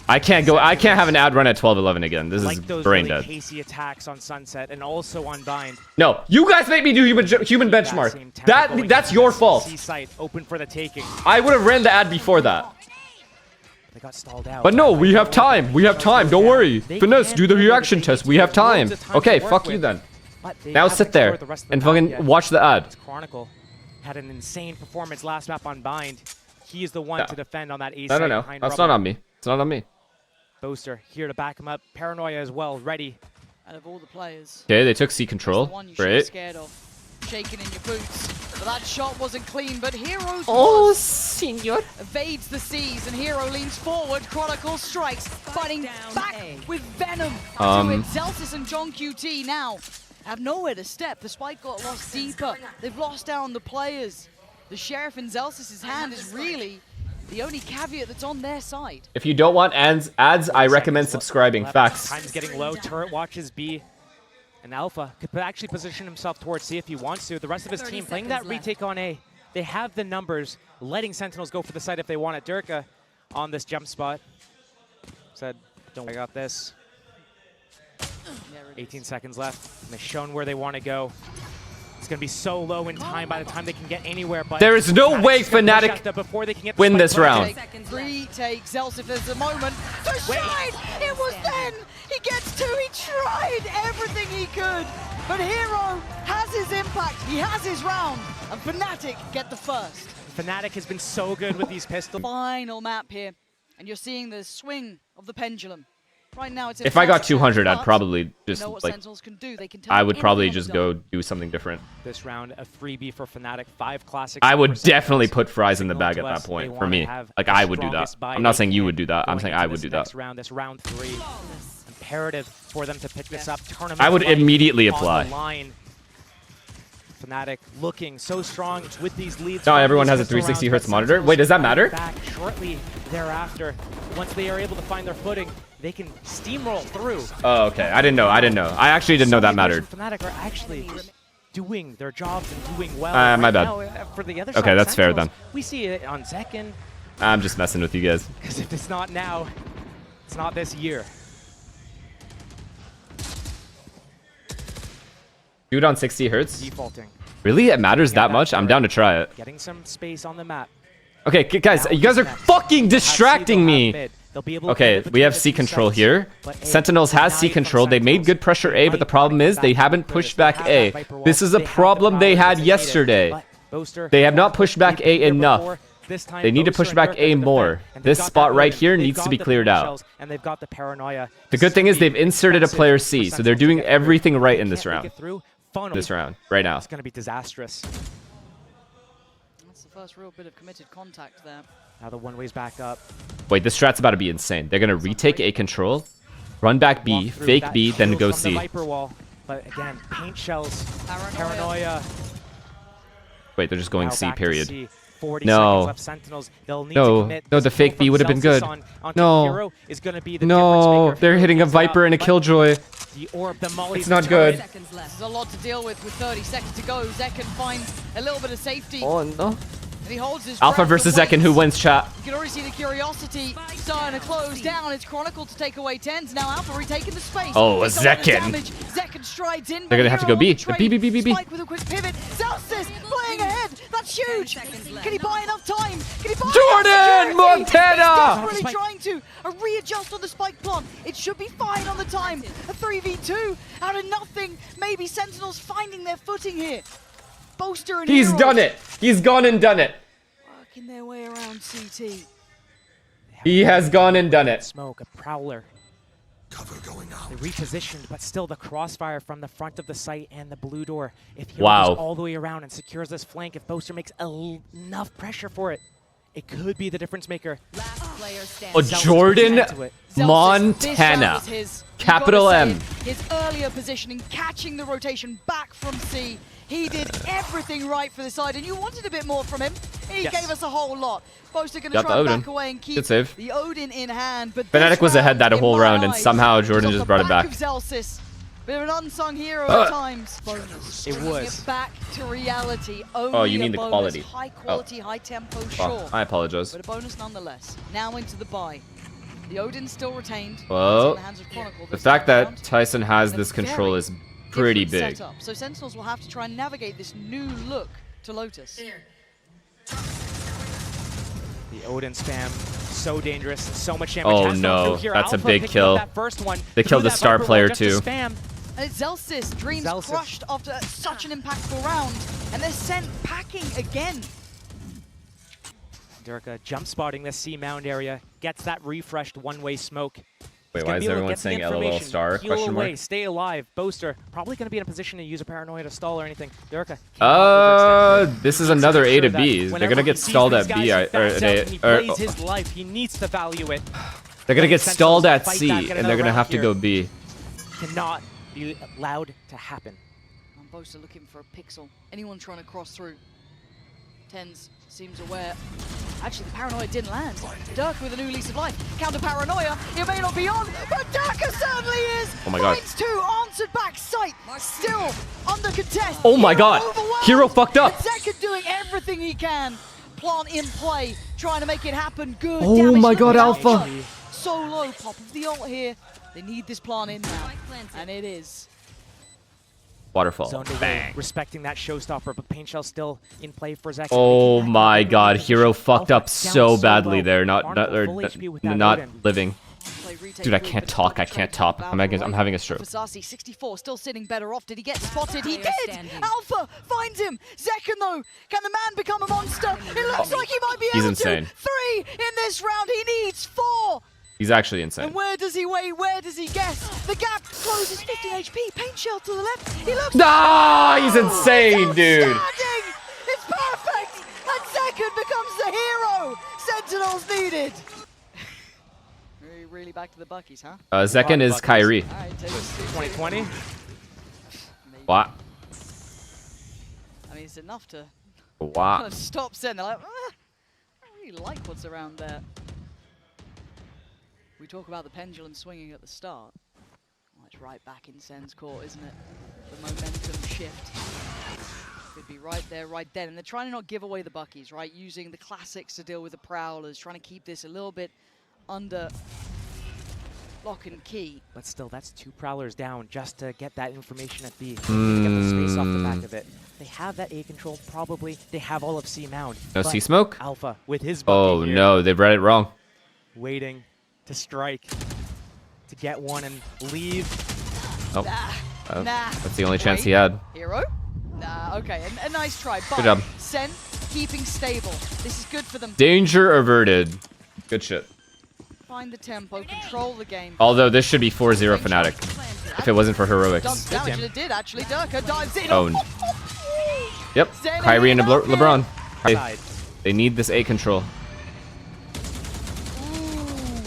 I can't go. I can't have an ad run at 12-11 again. This is those brain really dead. pacey attacks on Sunset and also on Bind. No, you guys make me do human benchmark. That's your fault. Site open for the taking. I would have ran the ad before that. They got stalled out. But no, we have time. We have time. Don't worry. Finesse, do the reaction test. We have time. Okay, fuck you then. Now sit there and fucking watch the ad. Chronicle had an insane performance last map on Bind. He is the one to defend on that A side. No. That's not on me. It's not on me. Boaster here to back him up. Paranoia as well, ready. Out of all the players. Okay, they took C control. Great. Scared of. Shaking in your boots. But that shot wasn't clean, but Hero's senor. evades the C's, and Hero leans forward. Chronicle strikes, fighting back with Venom to it. Zelsis and John QT now have nowhere to step. The spike got lost deeper. They've lost down the players. The Sheriff in Zelsis' hand is really the only caveat that's on their side. If you don't want ads, I recommend subscribing. Facts. Time's getting low. Turret watches B. And Alpha could actually position himself towards C if he wants to. The rest of his team playing that retake on A. They have the numbers, letting Sentinels go for the site if they want it. Durka on this jump spot. Said, don't worry, I got this. 18 seconds left. And they've shown where they want to go. It's going to be so low in time by the time they can get anywhere. But there is no way Fnatic win this round. Retake Zelsis, there's a moment. The shine! It was then! He gets two, he tried everything he could. But Hero has his impact, he has his round. And Fnatic get the first. Fnatic has been so good with these pistols. Final map here. And you're seeing the swing of the pendulum. Right now it's if I got 200, I'd probably just like. They can I would probably just go do something different. This round, a freebie for Fnatic. 5 classics. I would definitely put fries in the bag at that point. For me, like I would do that. I'm not saying you would do that. I'm saying I would do that. This round 3, imperative for them to pick this up. Tournament. I would immediately apply. Fnatic looking so strong with these leads. Now everyone has a 360 hertz monitor. Wait, does that matter? Back shortly thereafter, once they are able to find their footing, they can steamroll through. Oh, okay. I didn't know. I actually didn't know that mattered. Fnatic are actually doing their jobs and doing well. My bad. Now, for the other okay, side, that's fair then. We see it on Zekken. I'm just messing with you guys. Because if it's not now, it's not this year. Dude on 60 hertz? Defaulting. Really? It matters that much? I'm down to try it. Getting some space on the map. Okay, guys, you guys are fucking distracting me. Okay, we have C control here. Sentinels has C control. They made good pressure A, but the problem is they haven't pushed back A. This is a problem they had yesterday. They have not pushed back A enough. They need to push back A more. This spot right here needs to be cleared out. And they've got the paranoia. The good thing is they've inserted a player C, so they're doing everything right in this round. Right now. It's going to be disastrous. That's the first real bit of committed contact there. Now the one-way's back up. Wait, this strat's about to be insane. They're going to retake A control, run back B, fake B, then go C. Viper wall. But again, paint shells, paranoia. Wait, they're just going C, period. 40 no. left. Sentinels, they'll need no, to commit. no, the fake B would have been good. No, is gonna be the no, they're hitting a Viper and a Killjoy. The orb, the molly. It's not good. This is a lot to deal with 30 seconds to go. Zekken finds a little bit of safety. Oh no. And he holds his Alpha versus Zekken, who wins, chat? You can already see the curiosity starting to close down. It's Chronicle to take away 10s. Now Alpha retaking the space. Oh, Zekken. Zekken strides in. They're gonna have to go B. B. Spike with a quick pivot. Zelsis playing ahead. That's huge. Can he buy enough time? Can he buy Jordan Montana! He's desperately trying to readjust on the spike plant. It should be fine on the time. A 3v2 out of nothing. Maybe Sentinels finding their footing here. Boaster and He's Hero done it. He's gone and done it. working their way around CT. He has gone and done it. Smoke, a prowler. Cover going out. They repositioned, but still the crossfire from the front of the site and the blue door. If he wow. goes all the way around and secures this flank, if Boaster makes enough pressure for it, it could be the difference maker. Oh, Jordan Montana. Capital M. His earlier positioning, catching the rotation back from C. He did everything right for the side, and you wanted a bit more from him. He gave us a whole lot. Boaster going to try and back away and keep the Odin in hand. But Fnatic was ahead that whole round, and somehow Jordan just brought it back. Bit of an unsung hero at times. It was. It back to reality. Oh, you mean the quality? High quality, high tempo, Oh, sure. I apologize. But a bonus nonetheless. Now into the buy. The Odin's still retained. Well, It's in the hands of Chronicle the this fact time that around. Tyson has A this control very is pretty different big. setup. So Sentinels will have to try and navigate this new look to Lotus. The Odin spam, so dangerous, so much damage. Oh Has gone no, through here. that's a Alpha big picking up kill. that first one They through killed the that star Viper wall player Oh, just to too. spam. And it's Zelsis, Dreams Zelsis. crushed after such an impactful round. And they're sent packing again. Durka jump spotting this C mound area, gets that refreshed one-way smoke. Wait, He's why gonna is be able to everyone get the saying LOL information, star? heal Question away, mark. stay alive. Boaster probably going to be in a position to use a paranoia to stall or anything. Durka. This is another A to B. They're gonna get stalled at B. He plays his life. He needs to value it. They're gonna get Sentinels stalled at fight C, back in and another they're gonna round have to here. go B. Cannot be allowed to happen. And Boaster looking for a pixel. Anyone trying to cross through. Tens seems aware. Actually, the paranoia didn't land. Dirk with a new lease of life. Counter paranoia. It may not be on, but Dirk certainly is. Oh my god. Points two, answered back sight. Still under contest. Oh my Hero god. overwhelmed. Hero fucked up. And Zeka doing everything he can. Plant in play, trying to make it happen. Good Oh damage. my Look god, at Alpha. So low, pop of the ult here. They need this plant in now, and it is. Waterfall. Zone away, Bang. respecting that showstopper, but Pain Shell still in play for Zek. Oh Making that my good god, position. Hero fucked Alpha up down so badly low. there. Not Full HP with that not Odin. living. Play retake Dude, I through, can't but talk. I the can't trade talk. from I'm Valorant. having a stroke. Fasasi, 64, still sitting better off. Did he get spotted? He Player did! standing. Alpha finds him! Zekken though, can the man become a monster? It looks like he might be He's able insane. to. 3 in this round, he needs 4! He's actually And insane. where does he wait? Where does he guess? The gap closes 15 HP. Paint shell to the left. He looks. Ah, he's insane, dude. Outstanding! It's perfect! And Zekken becomes the hero Sentinels needed. Really back to the Buckies, huh? Zekken is Kyrie. All right, take this 2020. Maybe. What? I mean, it's enough to kind What? of stop Sen. They're like, I don't really like what's around there. We talk about the pendulum swinging at the start. Well, it's right back in Sen's court, isn't it? The momentum shift. Could be right there, right then. And they're trying to not give away the Buckies, right? Using the classics to deal with the Prowlers, trying to keep this a little bit under lock and key. But still, that's 2 Prowlers down just to get that information at B. To get the space off the back of it. They have that A control, probably. They have all of C mound. No but C smoke? Alpha with his Bucky Oh here, no, they've read it wrong. waiting to strike, to get one and leave. Oh, Nah. that's the only chance he Wait. had. Hero? Nah, okay, a nice try. But Good job. Sen keeping stable. This is good for them. Danger averted. Good shit. Find the tempo, control the game. Although this should be 4-0 Fnatic if it wasn't for heroics. Does damage, and it did actually. Durka dives in. Oh. Yep. Zen Kyrie and in on LeBron. Hey, Side. they need this A control. Ooh.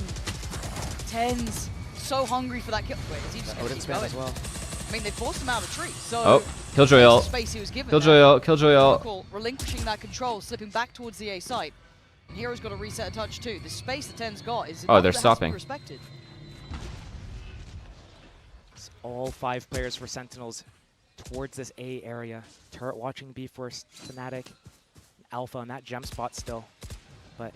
Tens. So hungry for that kill. Wait, is he just going to Odin keep spam going? as well. I mean, they forced him out of a tree. So Oh, Killjoy the ult. space he was given. Killjoy ult. Killjoy ult. Protocol relinquishing that control, slipping back towards the A site. And Hero's got to reset a touch too. The space the Ten's got is Oh, enough they're that has to be stopping. respected. It's all 5 players for Sentinels towards this A area. Turret watching B for Fnatic. Alpha on that gem spot still. But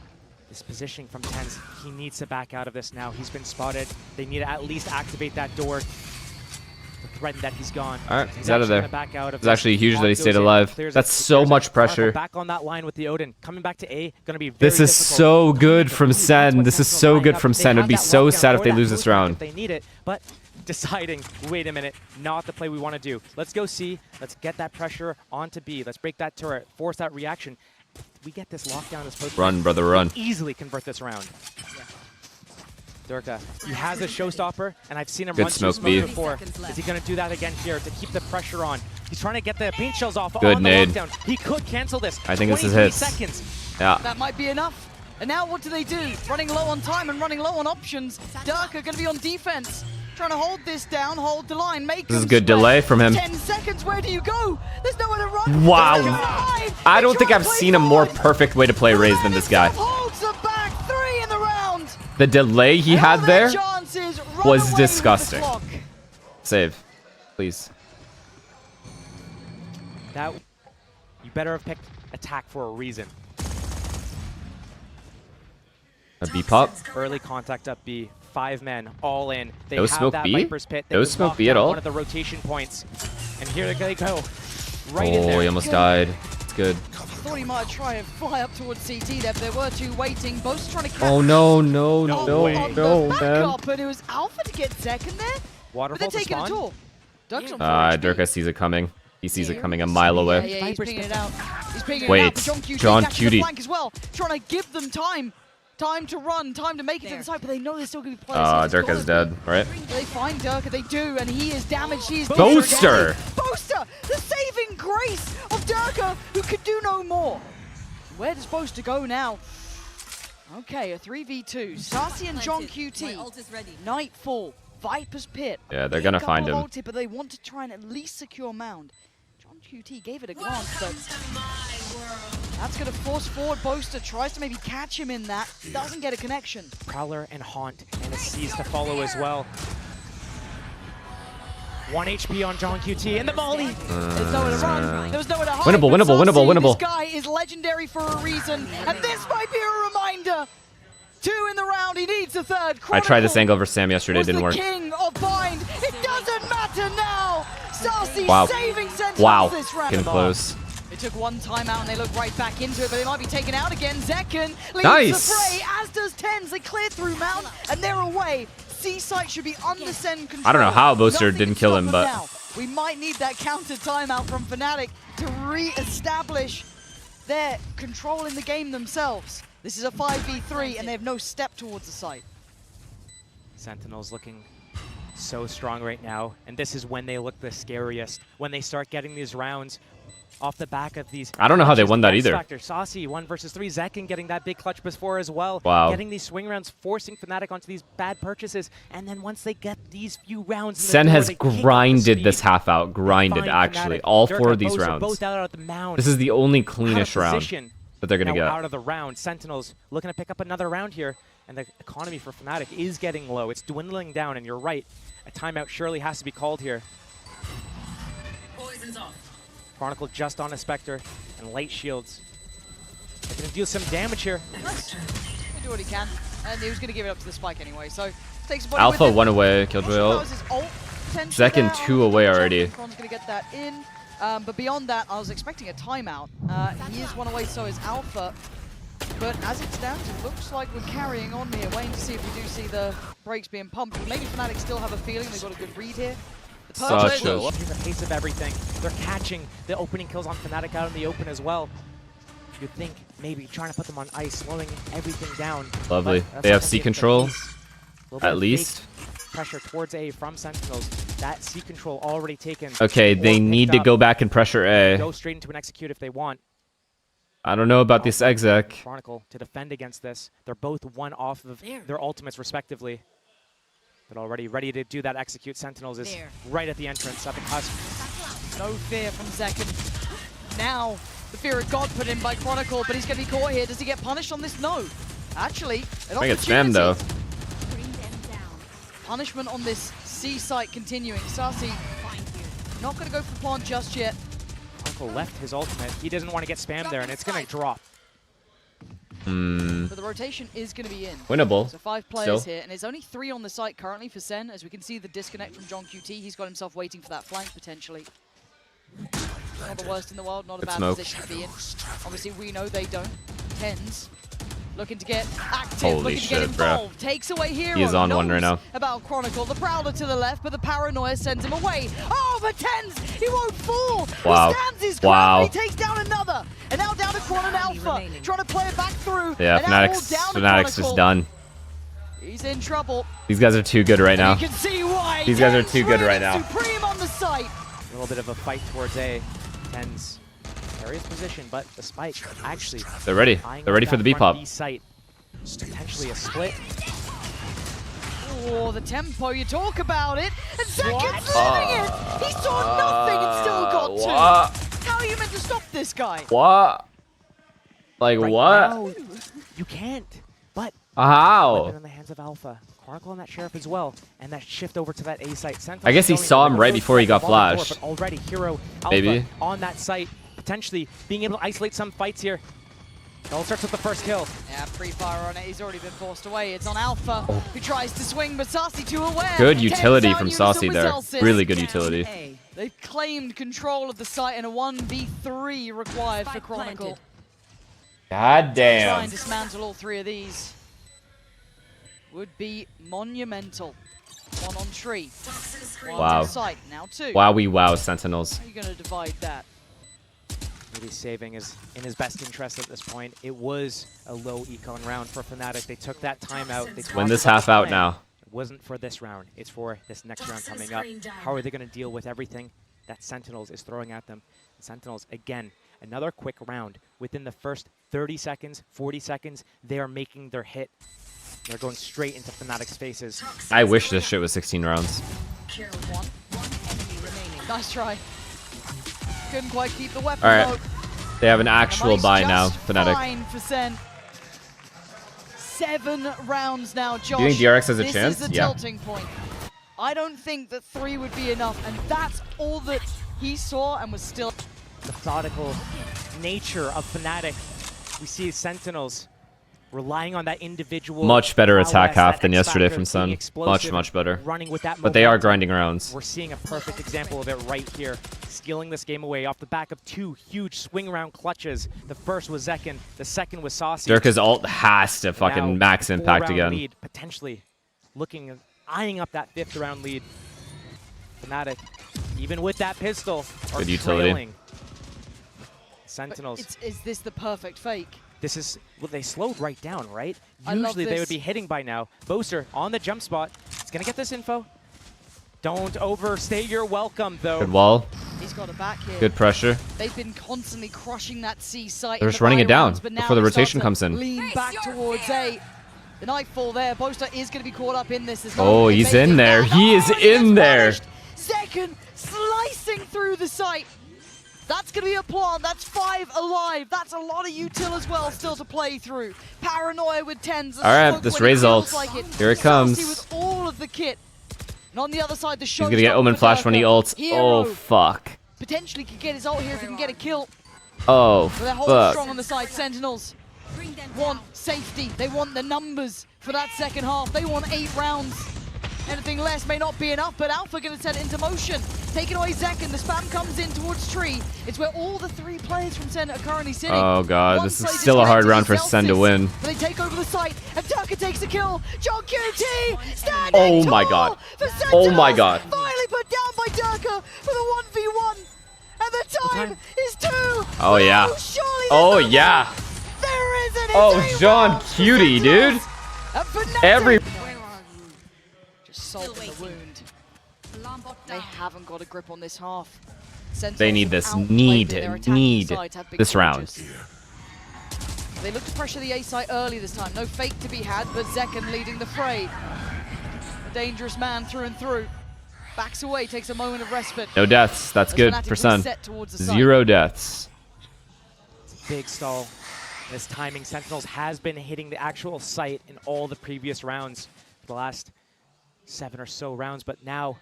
this positioning from Tens, he needs to back out of this now. He's been spotted. They need to at least activate that door to threaten that he's gone. All right, he's out of actually there. gonna back out of It's actually huge that he Mon stayed goes in, alive. clears That's it, so clears much it. Chronicle pressure. back on that line with the Odin. Coming back to A, gonna be very This is difficult. so good from Really Sen. want This is Sentinels so lining good up. from They Sen. It'd have be that so lockdown sad if or they that lose boost this back round. if they need it, but deciding, wait a minute, not the play we want to do. Let's go C. Let's get that pressure onto B. Let's break that turret, force that reaction. We get this lockdown as post. Run, brother, run. Easily convert this round. Durka, he has a showstopper, and I've seen him Good run smoke, smoke B. before. Is he going to do that again here to keep the pressure on? He's trying to get the paint shells off Good on the nade. lockdown. He could cancel this. I think this is 23 hits. seconds. Yeah. That might be enough. And now what do? Running low on time and running low on options. Durka going to be on defense. Trying to hold this down, hold the line, make This is them good sweat. delay from him. 10 seconds, where do you go? There's nowhere to run. Wow. Durka alive. I They don't think try I've to play seen a more forward. perfect way to play Raze than this guy. Holds them back, 3 in the round. The delay he And had all their there chances run was away with the disgusting. clock. Save, please. That you better have picked attack for a reason. A B pop. Early contact up B. 5 men, all in. They No have smoke that B? Viper's pit. They No just smoke locked B at down all? one of the rotation points. And here they go. Right in Oh, there. he almost died. It's good. Thought he might try and fly up towards CT there, but there were two waiting. Both trying to catch. Oh no, no, No no, way. on no, the man. backup, and it was Alpha to get second there. But Waterfall they're to taking spawn. a tour. Ducks on 4 HP. Durka sees it coming. He sees it coming a Yeah, mile away. yeah, he's pinging it out. He's pinging Wait, it out. But John catches Cutie. the flank as well, trying to give them time. Time to run, time to make it to the side, but they know they're still going to be players. Durka's dead, right? They find Durka, they do, and he is damaged. He is Boaster! Boaster! The saving grace of Durka, who could do no more. Where does Boaster go now? Okay, a 3v2. Sassy and John QT. Nightfall. Viper's Pit. Yeah, they're gonna find him. Ulti, but they want to try and at least secure Mound. John QT gave it a glance, but that's going to force forward Boaster. Tries to maybe catch him in that. Doesn't get a connection. Prowler and Haunt, and a C's to follow as well. 1 HP on John QT, and the Molly. There's nowhere to run. There was nowhere to hide. Winnable, but winnable, winnable, Sassy, winnable. This guy is legendary for a reason, and this might be a reminder. 2 in the round. He needs a third. I tried this Chronicle angle over Sam yesterday, was didn't the work. king of bind. It doesn't matter now. Sassy Wow. saving Sentinels Wow. this round. Getting close. They took one timeout and they look right back into it, but they might be taken out again. Zekken leads Nice. the fray, as does Tens. They clear through Mount, and they're away. C-Site should be under Sen control. I don't know how Boaster Nothing didn't can kill stop him, them but- now. We might need that counter timeout from Fnatic to re-establish their control in the game themselves. This is a 5v3, and they have no step towards the site. Sentinels looking so strong right now, and this is when they look the scariest. When they start getting these rounds off the back of these. I don't know how they clutches, won that X either. Factor, Saucy 1 versus 3. Zekken getting that big clutch before as well. Wow. Getting these swing rounds, forcing Fnatic onto these bad purchases, and then once they get these few rounds, in the Sen door, has they kick up the grinded speed. this half out. Grinded, Find actually. Fnatic. All Durka, 4 of these Boaster, rounds. both out of the mound. This is the only Out of cleanish round position. that they're going to Now get. out of the round. Sentinels looking to pick up another round here, and the economy for Fnatic is getting low. It's dwindling down, and you're right. A timeout surely has to be called here. Poison's off. Chronicle just on a Spectre, and light shields. They're going to deal some damage here. Nice. He'll do what he can, and he was going to give it up to the spike anyway, so takes a body Alpha with him. 1 away. Killjoy ult. Zekken 2 away already. Kron's going to get that in, but beyond that, I was expecting a timeout. He is 1 away, so is Alpha. But as it stands, it looks like we're carrying on here, waiting to see if we do see the brakes being pumped. Maybe Fnatic still have a feeling they've got a good read here. The Such purchase- a- Here's the pace of everything. They're catching the opening kills on Fnatic out in the open as well. You'd think maybe trying to put them on ice, slowing everything down. Lovely. But that's They not have gonna C be the control, case. A little bit at of least. fake pressure towards A from Sentinels. That C control already taken. Okay, or they need picked to go up. back and pressure A. Go straight into an execute if they want. I don't know about this exec. Chronicle to defend against this. They're both 1 off of their ultimates respectively. But already ready to do that execute. Sentinels is right at the entrance, at the cusp. No fear from Zekken. Now, the fear of God put in by Chronicle, but he's going to be caught here. Does he get punished on this? No. Actually, an I get spammed though. Bring them down. Punishment on this C site continuing. Sassy not going to go for plant just yet. Chronicle left his ultimate. He doesn't want to get spammed there, and it's going to drop. But the rotation is going to be in. Winnable. So 5 players Still. here, and there's only 3 on the site currently for Sen. As we can see the disconnect from John QT, he's got himself waiting for that flank potentially. Not the worst in the world, not a Good bad smoke. position to be in. Obviously, we know they don't. Tens looking to get active, Holy looking to get shit, bro. involved. Takes away Hero. He is on one right knows now. About Chronicle, the Prowler to the left, but the Paranoia sends him away. Oh, but Tens, he won't fall. Wow. He stands his Wow. ground. He takes down another. And now down to Chron and Alpha, trying to play it back through. Yeah, and now all Fnatic's down to just Chronicle. done. He's in trouble. These guys are too good right now. And you can see why. These guys are Tens too good really right now. Supreme on the site. A little bit of a fight towards A. Tens carries position, but the spike actually They're ready. eyeing They're ready up for that the B front pop. B site. Potentially a split. Oh, the tempo, you talk about it. And Zekken's living it. He saw nothing and still got 2. What? How are you meant to stop this guy? What? Like Right what? now, you can't. But How? in the hands of Alpha. Chronicle and that Sheriff as well. And that shift over to that A site. Sentinels I guess he going saw for him the right road before he got on the door, flashed. But already Hero Alpha Maybe. on that site. Potentially being able to isolate some fights here. It all starts with the first kill. Yeah, pre-fire on it. He's already been forced away. It's on Alpha, who tries to swing, but Saucy too aware. Good utility from Unison Saucy with there. Zelsis. Really good utility. They've claimed control of the site, and a 1v3 required for Chronicle. God Try damn. and dismantle all three of these would be monumental. One on tree. One Wow. on site. Now two. Wowie wow, Sentinels. How are you going to divide that? Maybe saving is in his best interest at this point. It was a low econ round for Fnatic. They took that timeout. They Win talked this about half the out plan. now. It wasn't for this round. It's for this next round coming up. How are they going to deal with everything that Sentinels is throwing at them? Sentinels, again, another quick round. Within the first 30 seconds, 40 seconds, they are making their hit. They're going straight into Fnatic's faces. I wish this shit was 16 rounds. One enemy remaining. Nice try. Couldn't quite keep the weapon All right. low. They have an actual buy now, Just Fnatic. fine for Sen. 7 rounds now, Josh. Do you think DRX has a chance? This is the Yeah. tilting point. I don't think that 3 would be enough, and that's all that he saw and was still... Methodical nature of Fnatic. We see Sentinels relying on that individual Much better attack prowess, half that than X yesterday factor, from being Sun. explosive, Much better. running with that But they are momentum. grinding rounds. We're seeing a perfect example of it right here. Stealing this game away off the back of 2 huge swing round clutches. The first was Zekin, the second was Saucy. Dirka's ult has to fucking Now, max impact 4-round again. Lead, potentially looking, eyeing up that 5th round lead. Fnatic, even with that pistol, are Good utility. trailing. Sentinels. Is this the perfect fake? This is, well, they slowed right down, right? I love Usually they this. would be hitting by now. Boaster on the jump spot. He's gonna get this info. Don't overstay your welcome, though. Good wall. He's got it back here. Good pressure. They've been constantly crushing that C site. They're in just the running it buy down rounds, but now before the they start rotation to comes in. Lean back towards A. The nightfall there. Boaster is going to be caught up in this. There's Oh, no he's faking in there. that. He is Oh, he in gets there. punished. Second, slicing through the site. That's going to be a plant. That's 5 alive. That's a lot of util as well still to play through. Paranoia with 10s. All right, this Raze ult. Here it comes. With all of the kit. And on the other side, the He's gonna get Omen Flash when he ults. Oh, fuck. Potentially could get his ult here if he can get a kill. Oh, But they're holding strong fuck. on the side. Sentinels want safety. They want the numbers for that second half. They want 8 rounds. Anything less may not be enough, but Alpha going to set it into motion. Taking away Zekin, the spam comes in towards Tree. It's where all the 3 players from Sen are currently sitting. Oh, God. One This is play still a hard disconnected round for is Sen to Zelsis, win. But they take over the site, and Turka takes a kill. John QT standing Oh, my tall God. for Oh, my Sentinels. God. Finally put down by Turka for the 1v1. And the time is 2. Oh, yeah. No, surely Oh, there's no yeah. more. There isn't. Oh, It's a John round for Cutie, dude. Sentinels. And Fnatic Every... just salt in the wound. They haven't got a grip on this half. Sentinels They need have this. outplayed their attacking Need sides, have big this round. forges. They look to pressure the A site early this time. No fake to be had, but Zekin leading the fray. A dangerous man through and through. Backs away, takes a moment of respite. No deaths. That's As good Fnatic for Sun. reset towards the site. 0 deaths. Big stall. This timing, Sentinels has been hitting the actual site in all the previous rounds for the last 7 or so rounds, but now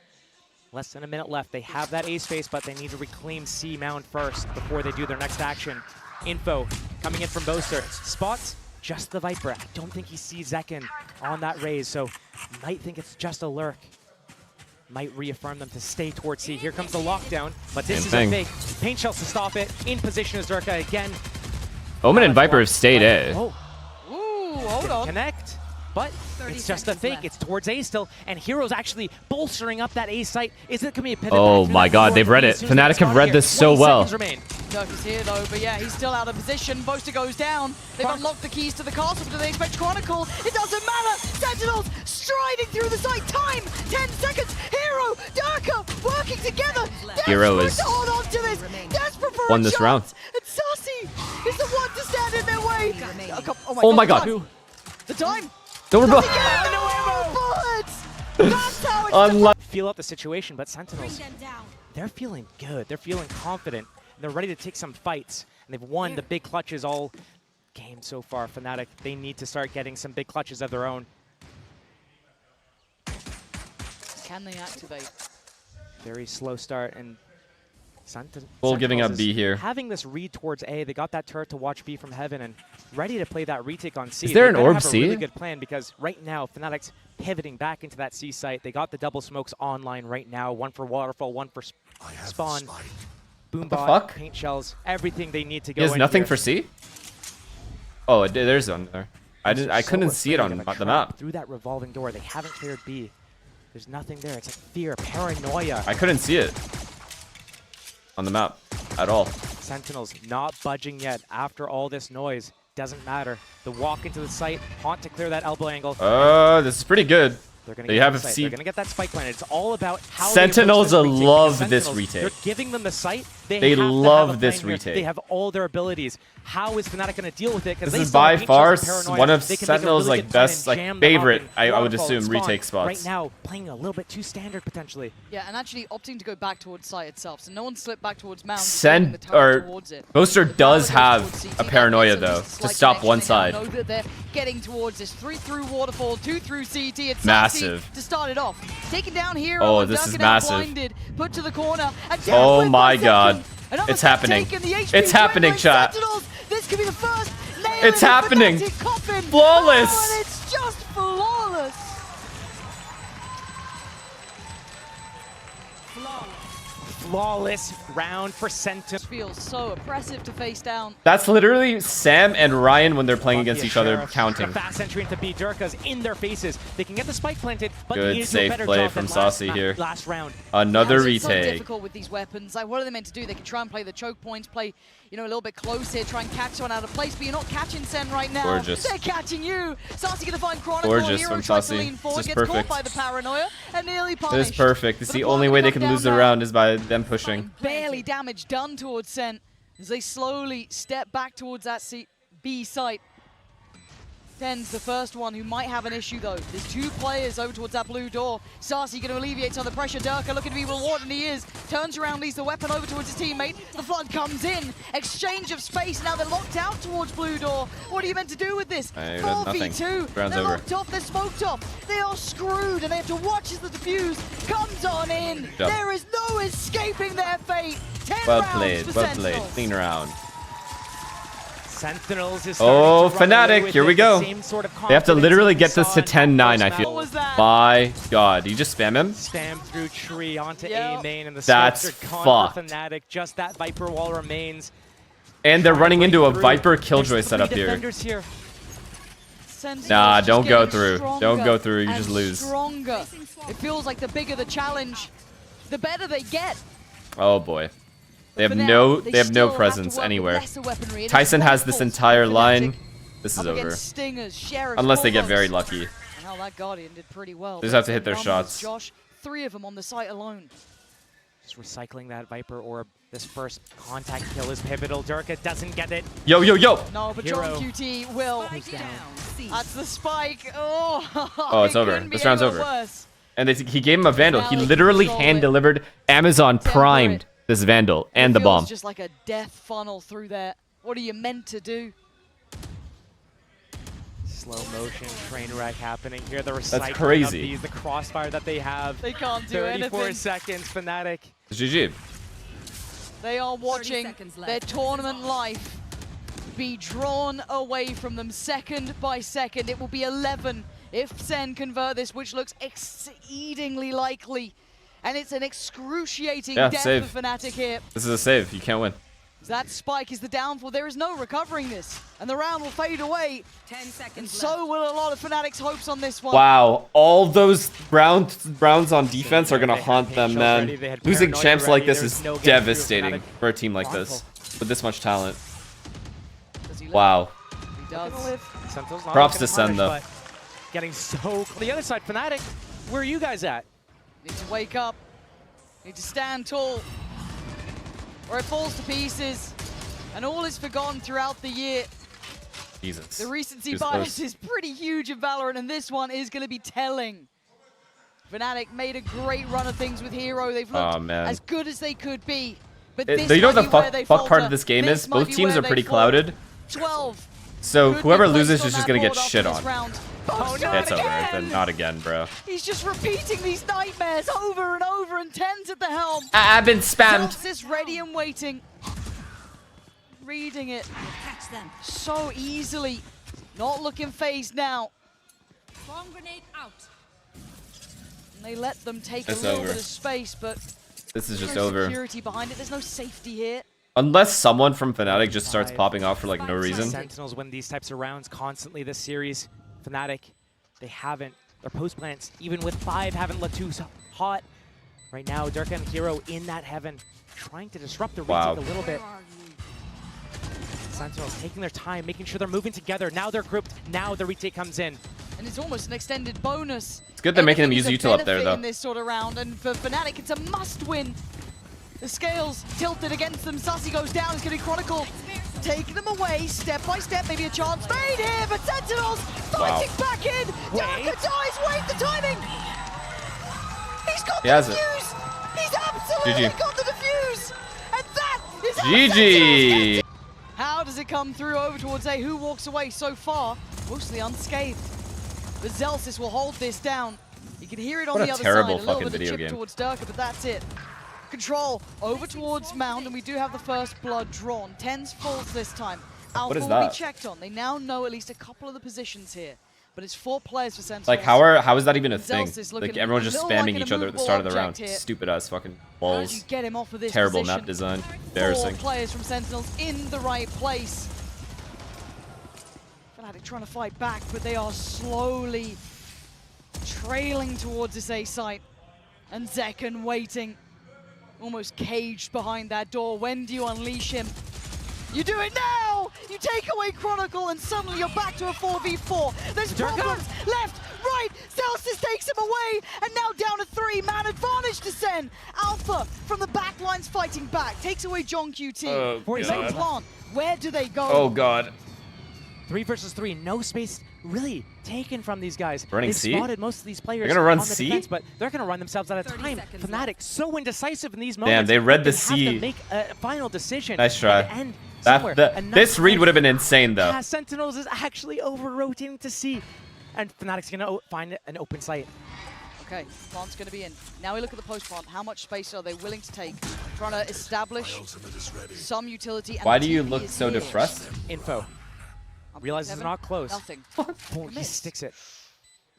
less than a minute left. They have that A space, but they need to reclaim C mound first before they do their next action. Info coming in from Boaster. Spots just the Viper. I don't think he sees Zekin on that raise, so might think it's just a lurk. Might reaffirm them to stay towards C. Here comes the lockdown, but this Same is a thing. fake. Paint shells to stop it. In position is Durka again. Omen and Viper have stayed A. Oh, Ooh, hold on. connect, but it's just a fake. It's towards A still, and Hero's actually bolstering up that A site. Is it going to be a pivot? Oh back to my that God, B1 they've read as it. soon as they Fnatic get have started read here? this so 20 well. seconds remain. Dirk is here though, but yeah, he's still out of position. Boaster goes down. They've Fuck. unlocked the keys to the castle, but do they expect Chronicle? It doesn't matter. Sentinels striding through the site. Time, 10 seconds. Hero, Durka working together. Hero Desperate is to hold on to this. Desperate for won a this chance. round. And Saucy is the one to stand in their way. Oh my God. The time. No, we're Does both. he get it? No ammo. Bullets. That's how it's Unlucky. Feel out the situation, but Sentinels, they're feeling good. They're feeling confident. They're ready to take some fights, and they've won the big clutches all game so far. Fnatic, they need to start getting some big clutches of their own. Can they activate? Very slow start, and Full giving up Sentinels B is here. Having this read towards A, they got that turret to watch B from heaven and ready to play that retake on C. Is there They an better orb have C? a really good plan because right now Fnatic's pivoting back into that C site. They got the double smokes online right now. One for waterfall, one for I have the spawn. spike. Boom the bot, fuck? paint shells, everything they need to go. He has in nothing here. for C? Oh, there's one there. I They're couldn't so see it afraid on of a the trap map. Through that revolving door, they haven't cleared B. There's nothing there. It's like fear, paranoia. I couldn't see it on the map at all. Sentinels not budging yet after all this noise. Doesn't matter. The walk into the site, Haunt to clear that elbow angle. This is pretty good. They're gonna They get have the a site. C. They're gonna get that spike planted. It's all about how Sentinels they approach this retake, love because this Sentinels, retake. They're giving them the site. They have to have love a plan this here. retake. They have all their abilities. How is Fnatic gonna deal with it? This is by far one of Sentinels' like best, like favorite, I would assume, retake spots. Right now, playing a little bit too standard potentially. Yeah, and actually opting to go back towards site itself. So no one slipped back towards Mound. Boaster does have a paranoia though to stop one side. Know that they're getting towards this 3 through waterfall, 2 through CT. It's Massive. to start it off. Taking down here. Oh, this is massive. Blinded, put to the corner. And Oh down my with god. second. Another It's step happening. taken, the HP It's happening, dwindling. chat. Sentinels, this could be the first nail It's in the happening. Fnatic coffin. Flawless. Oh, and it's just flawless. Flawless round for Sentinels. Feels so oppressive to face down. That's literally Sam and Ryan when they're playing Lucky against a each other Sheriff. counting. The fast entry into B. Durka's in their faces. They can get the spike planted, but Good they need to do a safe better play job from than Saucy last here. Last round. Another Yeah, it's so retake. difficult with these weapons. Like, what are they meant to do? They can try and play the choke points, play, you know, a little bit close here, try and catch someone out of place, but you're not catching Sen right now. Gorgeous. They're catching you. Saucy gonna find Chronicle. Gorgeous Hero from tries to Saucy. lean forward, This is gets perfect. caught by the paranoia, and nearly It punished. is perfect. It's But the the only ball way they come can lose the down round is by them pushing. Barely damage done towards Sen as they slowly step back towards that B site. Ten's the first one who might have an issue though. There's 2 players over towards that blue door. Saucy going to alleviate some of the pressure. Durka looking to be rewarded, and he is. Turns around, leaves the weapon over towards his teammate. The flood comes in. Exchange of space. Now they're locked out towards blue door. What are you meant to do with this? I got 4v2. Round's They're over. locked off. They're smoked off. They are screwed, and they have to watch as the defuse comes on in. job. There is no escaping their fate. 10 Well rounds played. for Well played. Sentinels. Clean round. Sentinels is Oh, starting to run away Fnatic, with here it. we the go. same sort of They have to confidence literally we get this saw to in that 10-9, I first feel. What was that? My god. You just spam him? Spam through tree onto Yeah. A main, and the That's smokes are gone for fucked. Fnatic. Just that Viper wall remains. And they're running into a Through. Viper Killjoy There's 3 setup here. defenders here. Sentinels Nah, just don't go getting through. stronger Don't go through, you and just lose. Stronger. It feels like the bigger the challenge, the better they get. Oh boy. They have For now, no they they have still no to presence work with anywhere. lesser weaponry. It is Tyson has this rifles entire for line. Fnatic This is up over. against Stingers, Sheriffs, Unless they get Warlocks. very lucky. And how that Guardian did pretty well. They just have to hit their Numbers, shots. Josh, 3 of them on the site alone. Just recycling that Viper orb. This first contact kill is pivotal. Durka doesn't get it. Yo, yo, yo! No, but Hero. John QT will. That's the spike. Oh, Oh, it's it over. couldn't be This round's any over. worse. And he gave him a Vandal. He Now they literally control it. hand-delivered Amazon Temper primed it. this Vandal and It the feels bomb. just like a death funnel through there. What are you meant to do? Slow motion train wreck happening here. The recycling crazy. of these, the crossfire that they have. They can't do 34 anything. seconds, Fnatic. It's GG. They are watching seconds left. their tournament life be drawn away from them second by second. It will be 11 if Sen convert this, which looks exceedingly likely. And it's an excruciating Yeah, death save. for Fnatic here. This is a save. You can't win. That spike is the downfall. There is no recovering this. And the round will fade away. 10 And seconds so will a lot of Fnatic's hopes on this one. Wow, all those rounds on defense are gonna They had haunt paint them, shells man. ready, they had Losing paranoia champs ready, like this there is was no getting through devastating Fnatic. for a team like this with this much talent. Does he live? Wow. He does. Sentinels not Props looking to Sen, punish, though. but getting so... The other side, Fnatic, where are you guys at? Need to wake up. Need to stand tall. Or it falls to pieces. And all is forgotten throughout the year. Jesus. The recency Too bias close. is pretty huge in Valorant, and this one is going to be telling. Fnatic made a great run of things with Hero. They've looked Aw, man. as good as they could be. But You this know might what the be where they fuck part falter. of this game This is? might Both be teams where are they pretty fall. clouded. 12, So Could whoever be placed loses on is just that gonna get board after shit this on. round. Oh, no, It's over. again! Then not again, bro. He's just repeating these nightmares over and over, and Tens at the helm. I've been spammed. Zelsis ready and waiting. Reading it Catch them. so easily. Not looking phased now. Bomb grenade out. And they let them take It's a little over. bit of space, but This is just there's over. security behind it. There's no safety here. Unless someone from Fnatic just starts popping off for like no reason. Sentinels win these types of rounds constantly this series. Fnatic, they haven't. Their post plants, even with 5, haven't looked too hot. Right now, Durka and Hero in that heaven, trying to disrupt the retake a little bit. Sentinels taking their time, making sure they're moving together. Now they're grouped. Now the retake comes in. And it's almost an extended bonus. It's good they're making them use Anything's a util up there, benefit though. in this sort of round, and for Fnatic, it's a must-win. The scales tilted against them. Sussy goes down. It's going to be Chronicle taking them away step by step. Maybe a chance made here, but Sentinels fighting back in. Durka dies. Wait, the timing. He's got the defuse. He's absolutely got the defuse. And that is how GG. How does it come through over towards A? Who walks away so far? Mostly unscathed. But Zelsis will hold this down. You can hear it on What a the other terrible side. A little fucking bit of video chip game. towards Durka, but that's it. Control over towards Mound, and we do have the first blood drawn. Tens falls this time. Alpha is will that? be checked on. They now know at least a couple of the positions here. But it's 4 players for Sentinels. Like how is that even a thing? Zelsis Like looking everyone's a just little spamming like each an other at the immovable start of the round. object here. Stupid ass fucking How do you balls. get him off of this Terrible position? map design. 4 Embarrassing. players from Sentinels in the right place. Fnatic trying to fight back, but they are slowly trailing towards this A site. And Zekken waiting, almost caged behind that door. When do you unleash him? You do it now! You take away Chronicle, and suddenly you're back to a 4v4. There's problems left, right. Zelsis takes him away, and now down to 3. Man advantage to Sen. Alpha from the back lines fighting back. Takes away John QT. They plant. Where do they go? Oh god. 3 versus 3, no space really taken from these guys. Running They C? spotted most of these players. They're gonna run on the C? defense, but they're gonna run themselves out of 30 time. seconds Fnatic left. so indecisive in these moments. Damn, they read but the have C. to make a final decision. Nice try. and end somewhere. This read would have been insane though. Yeah, Sentinels is actually over-rotating to C. And Fnatic's gonna find an open site. Okay, plant's going to be in. Now we look at the post plant. How much space are they willing to take? Trying to establish some utility. And Why the do you TP look is so here. depressed? Info. Realizes it's Kevin, not close. Nothing. Boom, he sticks it.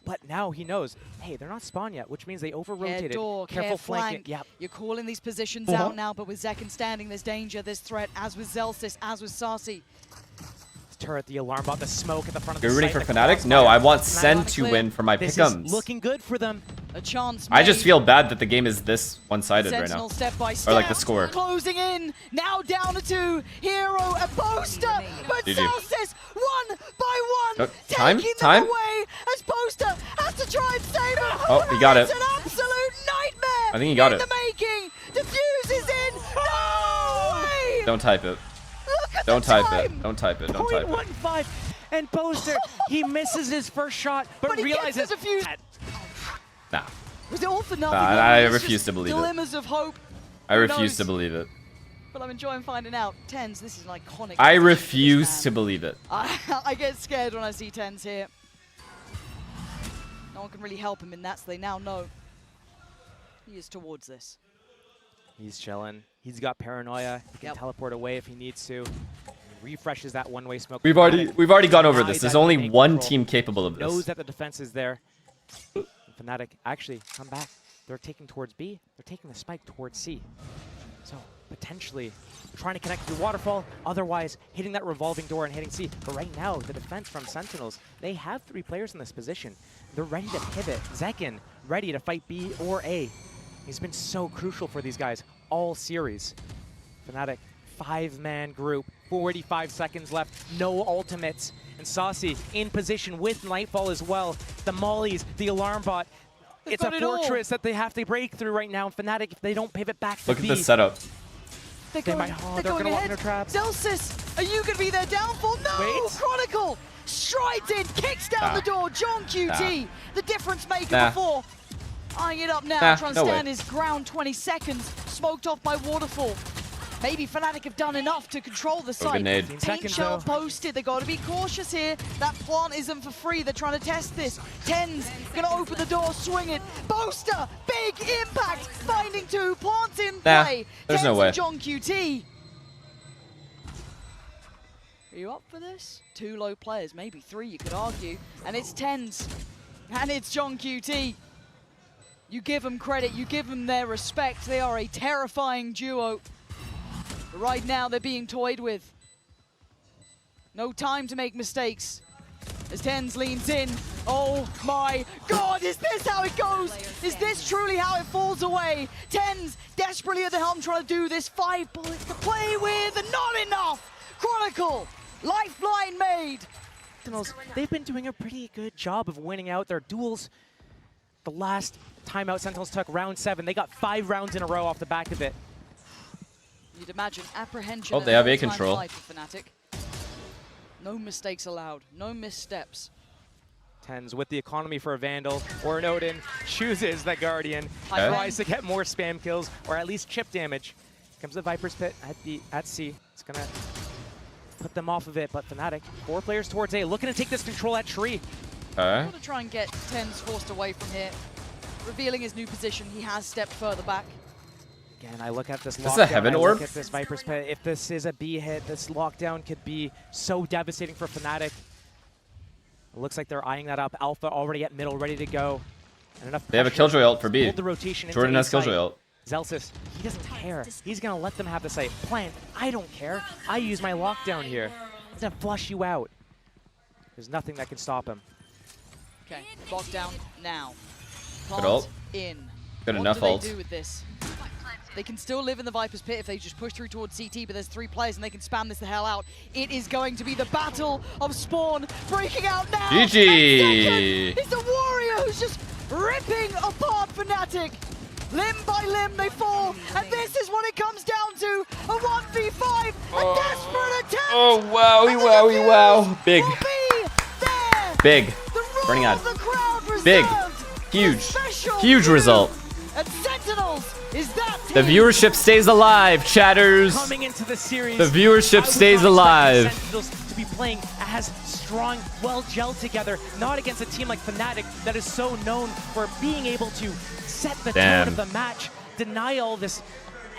But now he knows, hey, they're not spawned yet, which means they over-rotated. Door, Careful flank. flanking. Yep. You're calling these positions out now, but with Zekken standing, there's danger, there's threat, as with Zelsis, as with Sarsi. Turret, the alarm bot, the smoke at the front of the You're rooting site, for the Fnatic? crossfire. No, I want Fnatic Sen wanna to clear. win for my This pick'ems. is looking good for them. A chance I just made. feel bad that the game is this one-sided right Sentinel now. step by step. Or like the score. Closing in. Now down to 2. Hero, a poster. But GG. Zelsis, one by one, time? taking Time? them away. As Poster has to try and save it. Oh, he got it. It's an absolute nightmare. I think he got in it. the making. Diffuse is in. No way. Don't type it. Look at Don't the type time. it. Don't type it. Don't type it. 0.15 and Poster, he misses his first shot, but But he gets realizes the defuse. Nah. Was it all for nothing? Nah, It I was refuse just to believe it. Glimmers of hope. I Who refuse knows? to believe it. But I'm enjoying finding out. Tens, this is an iconic. I position for this refuse to man. believe it. I get scared when I see Tens here. No one can really help him in that, so they now know he is towards this. he's chilling. He's got paranoia. He can teleport away if he needs to. Refreshes that one-way smoke. We've already gone over this. Denied There's that only main one control. team capable of Knows this. that the defense is there. Fnatic actually come back. They're taking towards B. They're taking the spike towards C. So potentially trying to connect through waterfall. Otherwise hitting that revolving door and hitting C. But right now the defense from Sentinels, they have 3 players in this position. They're ready to pivot. Zekken ready to fight B or A. He's been so crucial for these guys all series. Fnatic 5-man group, 45 seconds left, no ultimates. And Saucy in position with Nightfall as well. The mollies, the alarm bot. They've It's a got it all. fortress that they have to break through right now. Fnatic, if they don't pivot back to Look at B, the setup. They're They going, might- oh, they're they're going gonna walk ahead. into traps. Zelsis, are you going to be their downfall? No! Wait. Chronicle strides in, kicks down Nah. the door. John QT, the difference maker Nah. before. Eyeing it up now, Nah, trying to no way. stand his ground 20 seconds. Smoked off by Waterfall. Maybe Fnatic have done enough to control the site. grenade. Paint Seconds, shell though. posted. They got to be cautious here. That plant isn't for free. They're trying to test this. Tens gonna open the door, swing it. Boaster, big impact, finding two. Plants in Nah, play. there's Tens no way. and John QT. Are you up for this? 2 low players, maybe 3 you could argue. And it's Tens. And it's John QT. You give them credit, you give them their respect. They are a terrifying duo. But right now, they're being toyed with. No time to make mistakes. As Tens leans in. Oh my God, is this how it goes? Is this truly how it falls away? Tens desperately at the helm trying to do this. 5 bullets to play with and not enough. Chronicle, lifeline made. Sentinels, they've been doing a pretty good job of winning out their duels. The last timeout Sentinels took, round 7. They got 5 rounds in a row off the back of it. You'd imagine apprehension. Oh, at they have an A all-time control. high for Fnatic. No mistakes allowed, no missteps. Tens with the economy for a Vandal or an Odin, chooses the Guardian, Okay. tries to get more spam kills or at least chip damage. Comes the Viper's Pit at C. It's gonna put them off of it, but Fnatic, 4 players towards A, looking to take this control at tree. Okay. Want to try and get Tens forced away from here. Revealing his new position, he has stepped further back. Again, I look at this This is a lockdown, heaven I orb? look at this Viper's Pit. If this is a B hit, this lockdown could be so devastating for Fnatic. It looks like they're eyeing that up. Alpha already at middle, ready to go. And enough They have a pressure Killjoy ult for to B. hold the rotation into Jordan A has Killjoy site. ult. Zelsis, he doesn't care. He's gonna let them have the site. Plant, I don't care. I use my lockdown here. He's gonna flush you out. There's nothing that can stop him. Okay, lockdown now. Good Plant ult. in. Good What enough do ult. they do with this? They can still live in the Viper's Pit if they just push through towards CT, but there's 3 players and they can spam this the hell out. It is going to be the battle of Spawn breaking out now. GG. And second is the Warrior who's just ripping apart Fnatic. Limb by limb they fall, and this is what it comes down to, a 1v5, a desperate attempt. Oh, wowie, And the wowie, wow. defuse Big. will be there. Big. The roar Burning out. of the crowd Big. reserved. Huge. The special Huge few. result. And Sentinels is that The team. viewership stays alive, chatters. Coming into the series, The viewership I was stays not alive. expecting Sentinels to be playing as strong, well gelled together, not against a team like Fnatic that is so known for being able to set the Damn. tone of the match, deny all this,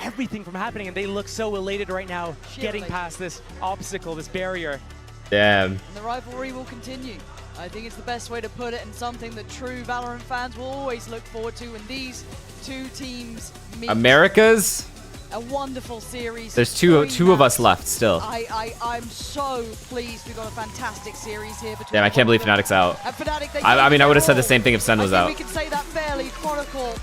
everything from happening, and they look so elated right now, getting elated. past this obstacle, this barrier. Damn. And the rivalry will continue. I think it's the best way to put it, and something that true Valorant fans will always look forward to when these 2 teams meet. Americas? A wonderful series. There's two of us Rematch. left still. I'm so pleased we got a fantastic series here between Damn, I can't believe Chronicle Fnatic's out. and Fnatic. They I gave mean, I it would have said their the same thing if Sen all. was I out. think we can say that fairly. Chronicle